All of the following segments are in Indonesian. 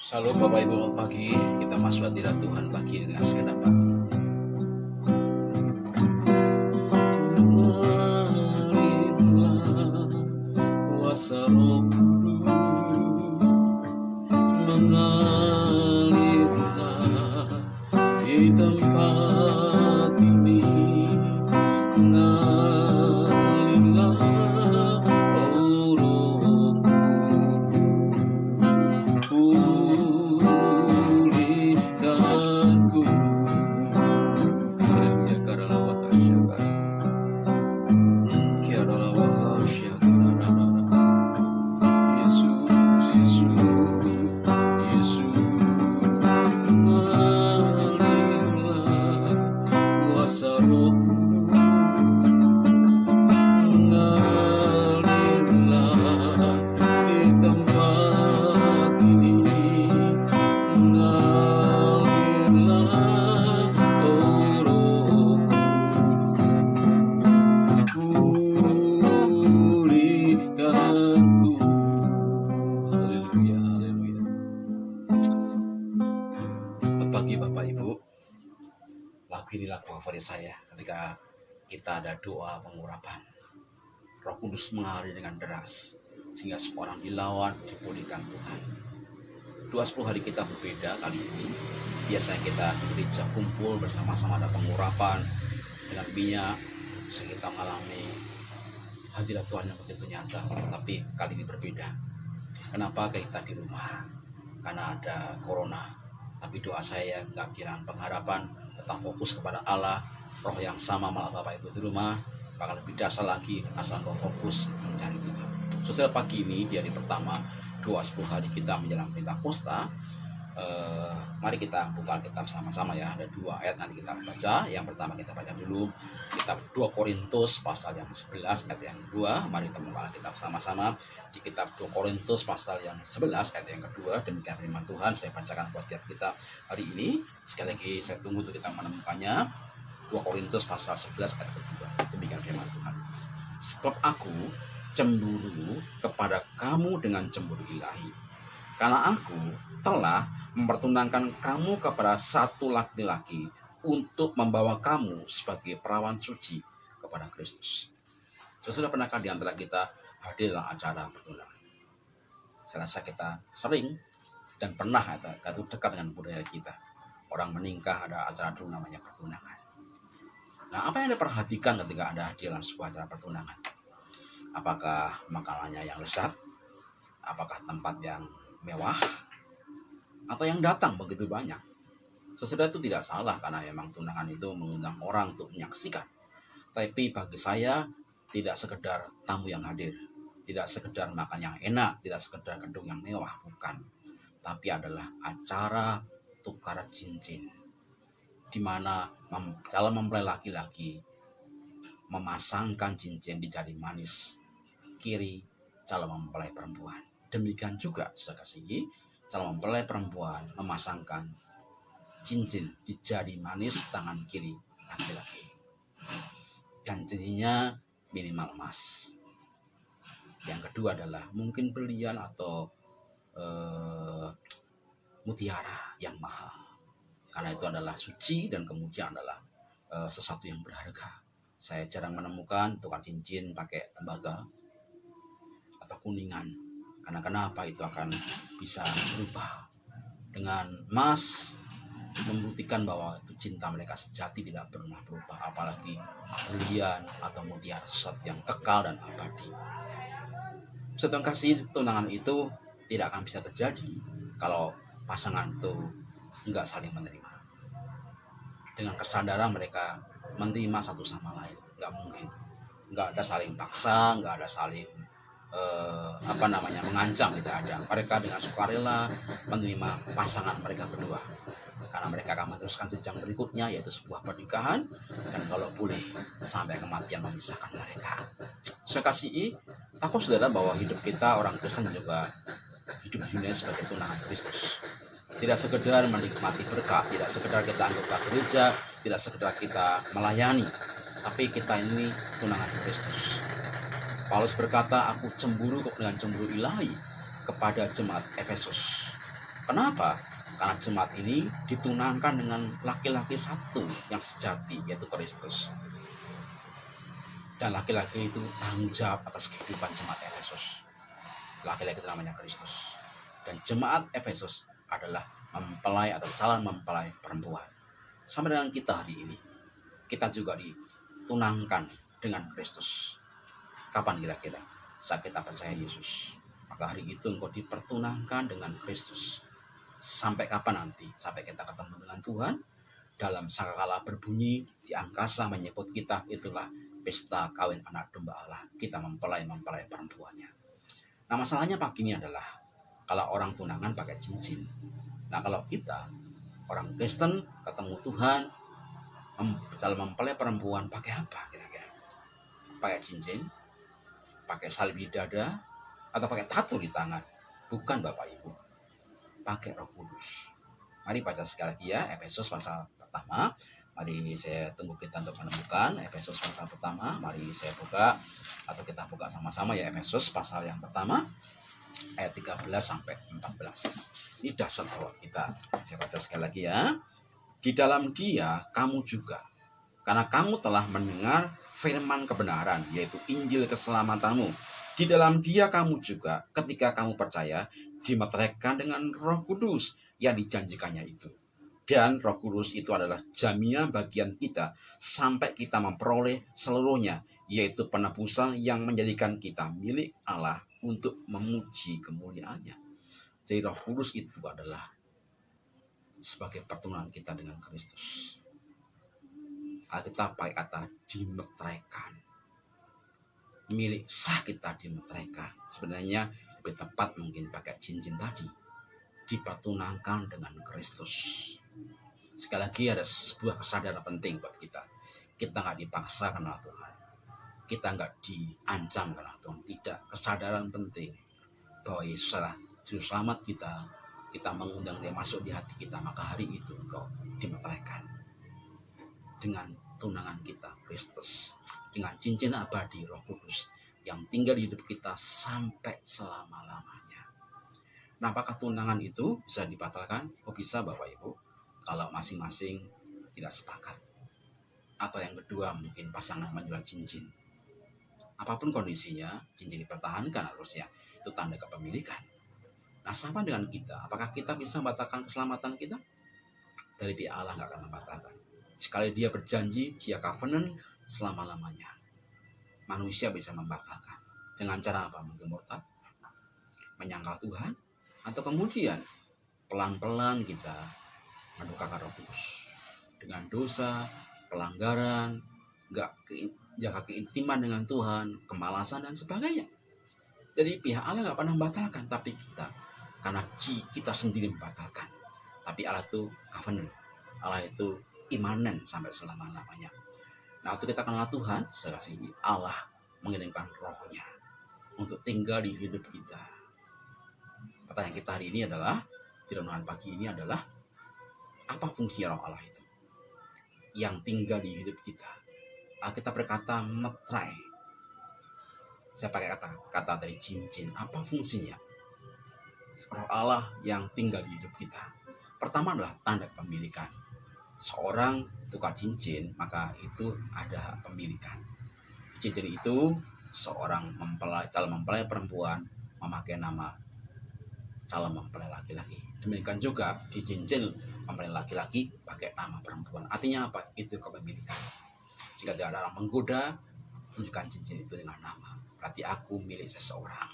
Shalom Bapak Ibu, pagi kita masuk hadirat Tuhan pagi dengan segenap pagi. Mengalirlah kuasa Roh Kudus, mengalirlah di tempat ini, mengalirlah oh Roh Kudus, pulihkanku. Haleluya, karena wata syabat. Kiara wah syakarana. Yesus, Yesus, Yesus, mengalirlah kuasa Roh Kudus, mengalirlah di tempat ini, mengalirlah oh Roh Kudus, pulihkanku. Haleluya, haleluya. Selamat pagi Bapak Ibu. Lagu ini lagu favorit saya ketika kita ada doa pengurapan. Roh Kudus mengalir dengan deras sehingga semua orang dilawan, dipulihkan Tuhan. 20 hari kita berbeda kali ini. Biasanya kita di gereja kumpul bersama-sama ada pengurapan dengan minyak, sehingga kita mengalami hadirat Tuhan yang begitu nyata. Tapi kali ini berbeda. Kenapa kita di rumah? Karena ada corona. Tapi doa saya gak kiraan pengharapan, tetap fokus kepada Allah. Roh yang sama malah Bapak Ibu di rumah bakal lebih dasar lagi asal roh fokus mencari Tuhan. Saudara, pagi ini di hari pertama 20 hari kita menjelang Pentakosta. Mari kita buka Alkitab sama-sama ya. Ada 2 ayat nanti kita baca. Yang pertama kita baca dulu kitab 2 Korintus pasal yang 11 ayat yang kedua. Mari kita buka Alkitab sama-sama di kitab 2 Korintus pasal yang 11 ayat yang kedua. Demikian firman Tuhan saya bacakan buat tiap kita hari ini. Sekali lagi saya tunggu untuk kita menemukannya. 2 Korintus pasal 11 ayat kedua. Demikian firman Tuhan. Sebab aku cemburu kepada kamu dengan cemburu ilahi, karena aku telah mempertunangkan kamu kepada satu laki-laki untuk membawa kamu sebagai perawan suci kepada Kristus. Sudah pernahkah di antara kita hadir dalam acara pertunangan? Saya rasa kita sering dan pernah atau dekat dengan budaya kita. Orang menikah ada acara dulu namanya pertunangan. Nah, apa yang Anda perhatikan ketika Anda hadir dalam sebuah acara pertunangan? Apakah makanannya yang lezat? Apakah tempat yang mewah? Atau yang datang begitu banyak? Saudara, itu tidak salah karena memang tunangan itu mengundang orang untuk menyaksikan. Tapi bagi saya tidak sekedar tamu yang hadir, tidak sekedar makan yang enak, tidak sekedar gedung yang mewah, bukan. Tapi adalah acara tukar cincin, di mana calon mempelai laki-laki memasangkan cincin di jari manis kiri calon mempelai perempuan. Demikian juga sekali calon mempelai perempuan memasangkan cincin di jari manis tangan kiri laki-laki. Dan cincinnya minimal emas. Yang kedua adalah mungkin berlian atau mutiara yang mahal. Karena itu adalah suci dan kemudian adalah sesuatu yang berharga. Saya jarang menemukan tukar cincin pakai tembaga atau kuningan. Karena kenapa? Itu akan bisa berubah. Dengan emas membuktikan bahwa itu cinta mereka sejati tidak pernah berubah. Apalagi berlian atau mutiara, sesuatu yang kekal dan abadi. Setelah kasih tunangan itu tidak akan bisa terjadi kalau pasangan itu enggak saling menerima. Dengan kesadaran mereka menerima satu sama lain, enggak mungkin. Enggak ada saling paksa, enggak ada saling mengancam, tidak ada. Mereka dengan sukarela menerima pasangan mereka berdua. Karena mereka akan meneruskan jenjang berikutnya, yaitu sebuah pernikahan, dan kalau boleh sampai kematian memisahkan mereka. Saya kasihi, aku saudara bahwa hidup kita orang Kristen juga hidup di dunia sebagai tunangan Kristus. Tidak sekedar menikmati berkat, tidak sekedar kita anggota gereja, tidak sekedar kita melayani, tapi kita ini tunangan Kristus. Paulus berkata, aku cemburu dengan cemburu ilahi kepada jemaat Efesus. Kenapa? Karena jemaat ini ditunangkan dengan laki-laki satu yang sejati, yaitu Kristus. Dan laki-laki itu tanggung jawab atas kehidupan jemaat Efesus. Laki-laki itu namanya Kristus. Dan jemaat Efesus adalah mempelai atau calon mempelai perempuan. Sama dengan kita hari ini. Kita juga ditunangkan dengan Kristus. Kapan kira-kira? Saat kita percaya Yesus. Maka hari itu engkau dipertunangkan dengan Kristus. Sampai kapan nanti? Sampai kita ketemu dengan Tuhan. Dalam sangkakala berbunyi di angkasa menyebut kita, itulah pesta kawin anak domba Allah. Kita mempelai perempuannya. Nah, masalahnya pagi ini adalah kalau orang tunangan pakai cincin. Nah, kalau kita orang Kristen ketemu Tuhan, calon mempelai perempuan pakai apa kira-kira? Pakai cincin, pakai salib di dada, atau pakai tato di tangan? Bukan, Bapak Ibu. Pakai Roh Kudus. Mari baca sekali lagi ya, Efesus pasal pertama. Mari saya tunggu kita untuk menemukan Efesus pasal pertama. Mari saya buka atau kita buka sama-sama ya, Efesus pasal yang pertama ayat 13 sampai 14. Ini dasar buat kita. Saya baca sekali lagi ya. Di dalam Dia kamu juga, karena kamu telah mendengar firman kebenaran, yaitu Injil keselamatanmu. Di dalam Dia kamu juga, ketika kamu percaya, dimeteraikan dengan Roh Kudus yang dijanjikannya itu. Dan Roh Kudus itu adalah jaminan bagian kita sampai kita memperoleh seluruhnya, yaitu penebusan yang menjadikan kita milik Allah untuk memuji kemuliaannya. Jadi Roh Kudus itu adalah sebagai pertunangan kita dengan Kristus. Alkitab pakai kata dimeteraikan. Milik sah kita dimeteraikan. Sebenarnya lebih tepat mungkin pakai cincin tadi. Dipertunangkan dengan Kristus. Sekali lagi ada sebuah kesadaran penting buat kita. Kita nggak dipaksa kenal Tuhan. Kita nggak diancam kenal Tuhan. Tidak, kesadaran penting bahwa Yesus adalah juru selamat kita. Kita mengundang Dia masuk di hati kita. Maka hari itu engkau dimeteraikan dengan tunangan kita Kristus, dengan cincin abadi Roh Kudus yang tinggal di hidup kita sampai selama-lamanya. Nah, apakah tunangan itu bisa dibatalkan? Oh, bisa Bapak Ibu, kalau masing-masing tidak sepakat. Atau yang kedua, mungkin pasangan menjual cincin. Apapun kondisinya, cincin dipertahankan harusnya. Itu tanda kepemilikan. Nah, sama dengan kita. Apakah kita bisa membatalkan keselamatan kita? Dari pihak Allah nggak akan membatalkan. Sekali Dia berjanji, Dia covenant selama-lamanya. Manusia bisa membatalkan. Dengan cara apa? Mungkin murtad, menyangkal Tuhan, atau kemudian pelan-pelan kita mendukakan Roh Kudus. Dengan dosa, pelanggaran, nggak jaga keintiman dengan Tuhan, kemalasan dan sebagainya. Jadi pihak Allah nggak pernah membatalkan, tapi kita, karena kita sendiri membatalkan. Tapi Allah itu covenant, Allah itu imanen sampai selama-lamanya. Nah, waktu kita kenal Tuhan, saya kasih Allah mengirimkan Roh-Nya untuk tinggal di hidup kita. Pertanyaan kita hari ini adalah, di renungan pagi ini adalah, apa fungsi Roh Allah itu yang tinggal di hidup kita? Kita berkata metrai. Saya pakai kata dari cincin. Apa fungsinya? Roh Allah yang tinggal di hidup kita. Pertama adalah tanda kepemilikan. Seorang tukar cincin, maka itu ada hak pemilikan. Cincin itu seorang calon mempelai perempuan memakai nama calon mempelai laki-laki. Demikian juga di cincin mempelai laki-laki pakai nama perempuan. Artinya apa? Itu kepemilikan. Jika tidak ada orang menggoda, tunjukkan cincin itu dengan nama. Berarti aku milik seseorang.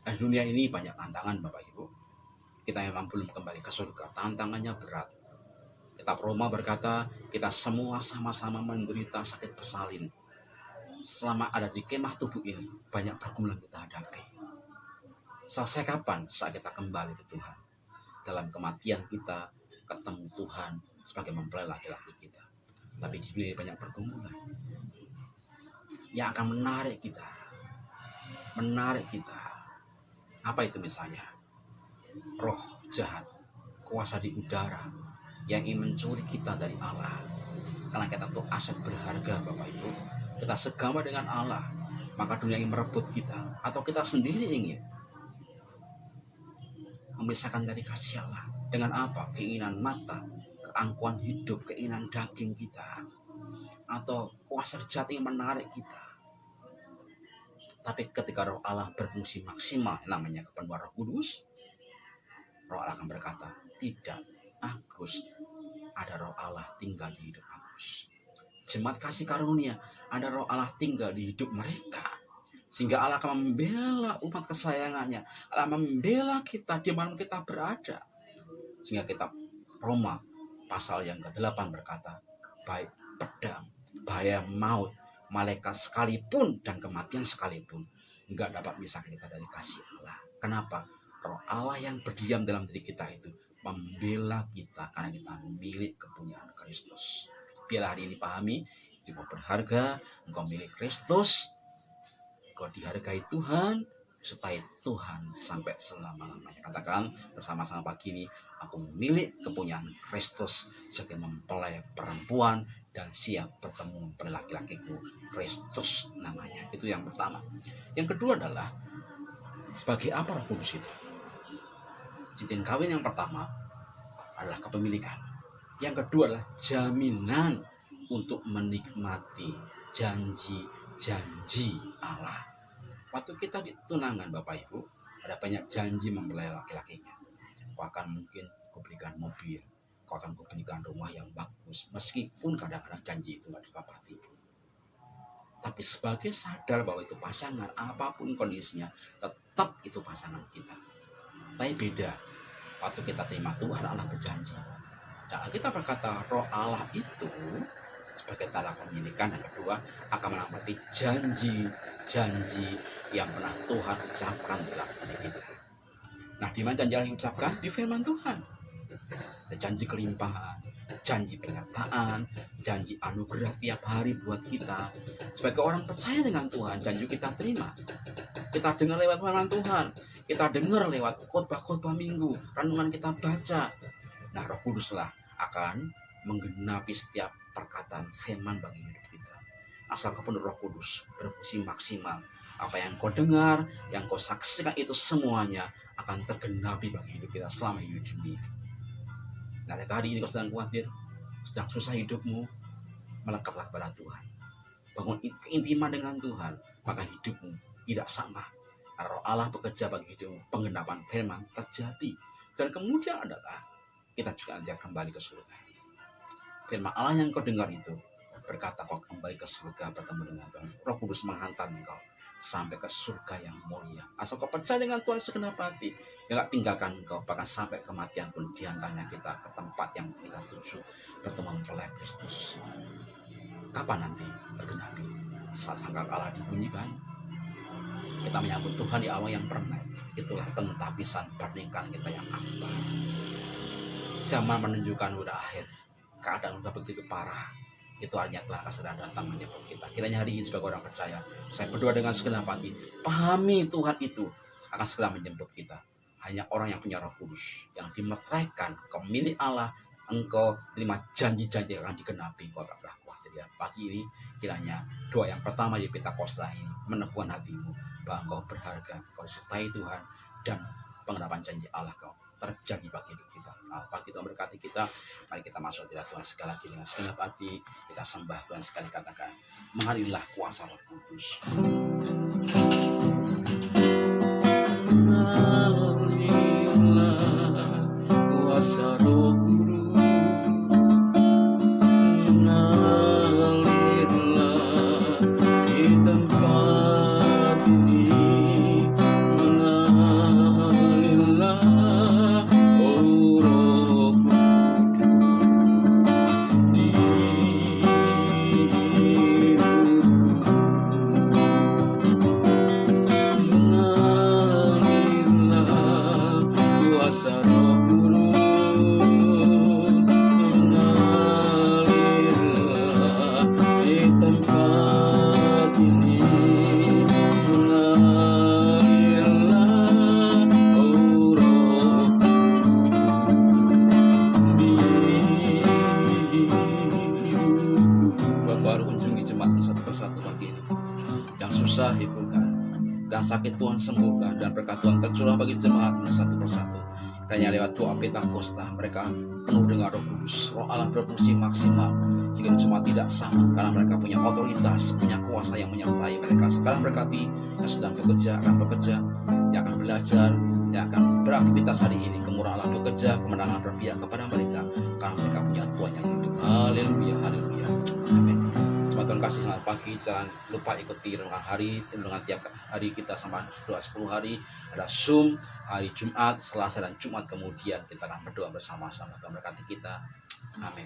Dan dunia ini banyak tantangan Bapak Ibu. Kita memang belum kembali ke surga. Tantangannya berat. Kitab Roma berkata, kita semua sama-sama menderita sakit bersalin. Selama ada di kemah tubuh ini, banyak pergumulan kita hadapi. Selesai kapan? Saat kita kembali ke Tuhan. Dalam kematian kita, ketemu Tuhan sebagai mempelai laki-laki kita. Tapi di dunia banyak pergumulan yang akan menarik kita. Apa itu misalnya? Roh jahat, kuasa di udara, yang ingin mencuri kita dari Allah. Karena kita itu aset berharga Bapak Ibu. Kita segama dengan Allah, maka dunia ingin merebut kita. Atau kita sendiri ingin memisahkan dari kasih Allah. Dengan apa? Keinginan mata, keangkuhan hidup, keinginan daging kita, atau kuasa jahat yang menarik kita. Tapi ketika Roh Allah berfungsi maksimal, namanya kepenuhan Roh Kudus, Roh Allah akan berkata, tidak, Agus, ada Roh Allah tinggal di hidup Agus. Jemaat kasih karunia, ada Roh Allah tinggal di hidup mereka. Sehingga Allah akan membela umat kesayangannya. Allah membela kita di mana kita berada. Sehingga kitab Roma pasal yang ke-8 berkata, baik pedang, bahaya maut, malaikat sekalipun dan kematian sekalipun enggak dapat memisahkan kita dari kasih Allah. Kenapa? Roh Allah yang berdiam dalam diri kita itu membela kita karena kita milik kepunyaan Kristus. Biarlah hari ini pahami, engkau berharga, engkau milik Kristus, engkau dihargai Tuhan, sertai Tuhan sampai selama-lamanya. Katakan bersama-sama pagi ini, aku milik kepunyaan Kristus sebagai mempelai perempuan dan siap bertemu pada laki-lakiku, Kristus namanya. Itu yang pertama. Yang kedua adalah sebagai apa Roh Kudus itu? Cincin kawin yang pertama adalah kepemilikan. Yang kedua adalah jaminan untuk menikmati janji-janji Allah. Waktu kita ditunangan Bapak Ibu, ada banyak janji mempelai laki-lakinya. Kau akan mungkin kau berikan mobil, kau akan kau berikan rumah yang bagus. Meskipun kadang-kadang janji itu tidak ditepati. Tapi sebagai sadar bahwa itu pasangan, apapun kondisinya, tetap itu pasangan kita. Tapi beda, waktu kita terima Tuhan, Allah berjanji. Dan kita berkata Roh Allah itu sebagai tanda pemilikan. Yang kedua akan menepati janji-janji yang pernah Tuhan ucapkan dalam diri kita. Nah, di mana janji yang diucapkan? Di firman Tuhan. Ada janji kelimpahan, janji penyertaan, janji anugerah tiap hari buat kita. Sebagai orang percaya dengan Tuhan, janji kita terima. Kita dengar lewat firman Tuhan, kita dengar lewat khotbah-khotbah minggu, renungan kita baca. Nah, Roh Kuduslah akan menggenapi setiap perkataan firman bagi hidup kita. Asal kau penuh Roh Kudus berfungsi maksimal. Apa yang kau dengar, yang kau saksikan itu semuanya akan tergenapi bagi hidup kita selama hidup dunia. Nah, hari ini kau sedang khawatir, sedang susah hidupmu, melekatlah kepada Tuhan. Bangun keintiman dengan Tuhan, maka hidupmu tidak sama. Roh Allah bekerja bagi hidupmu, penggenapan firman terjadi. Dan kemudian adalah kita juga nanti akan kembali ke surga. Firman Allah yang kau dengar itu berkata kau kembali ke surga bertemu dengan Tuhan. Roh Kudus menghantar engkau sampai ke surga yang mulia. Asal kau percaya dengan Tuhan segenap hati, dia gak tinggalkan engkau, bahkan sampai kematian pun diantaranya kita ke tempat yang kita tuju, bertemu mempelai Kristus. Kapan nanti bergenapi? Saat sangkakala dibunyikan, kita menyambut Tuhan di awal yang permanen. Itulah pentabisan pernikahan kita yang akbar. Zaman menunjukkan udah akhir, keadaan udah begitu parah. Itu artinya Tuhan akan segera datang menyebut kita. Kiranya hari ini sebagai orang percaya, saya berdoa dengan segenap hati, pahami Tuhan itu akan segera menjemput kita. Hanya orang yang punya Roh Kudus, yang dimeteraikan, kau milik Allah, engkau terima janji-janji yang akan digenapi. Engkau tak pernah khawatir. Ya, pagi ini kiranya doa yang pertama di Pentakosta ini meneguhkan hatimu bahwa engkau berharga, engkau disertai Tuhan, dan pengenapan janji Allah kau terjadi bagi hidup kita. Nah, pagi Tuhan berkati kita. Mari kita masuk di Tuhan sekali lagi dengan segenap hati. Kita sembah Tuhan sekali, katakan, mengalirlah kuasa Roh Kudus. Mengalirlah kuasa Roh Kudus. Mengalirlah di tempat ini. Hiburkan dan sakit Tuhan sembuhkan, dan berkat Tuhan tercurah bagi jemaatmu satu persatu. Dan yang lewat doa Pentakosta mereka penuh dengan Roh Kudus. Roh Allah berfungsi maksimal sehingga cuma tidak sama karena mereka punya otoritas, punya kuasa yang menyertai mereka. Sekarang berkati yang sedang bekerja, akan bekerja, yang akan belajar, yang akan beraktivitas hari ini. Kemurahan Allah bekerja, kemenangan berpihak kepada mereka karena mereka punya Tuhan yang hidup. Haleluya, haleluya. Amin. Tuhan kasih, selamat pagi. Jangan lupa ikuti renungan hari dengan tiap hari kita sama doa 10 hari. Ada Zoom hari Jumat, Selasa dan Jumat, kemudian kita akan berdoa bersama-sama. Tuhan berkati kita. Amin.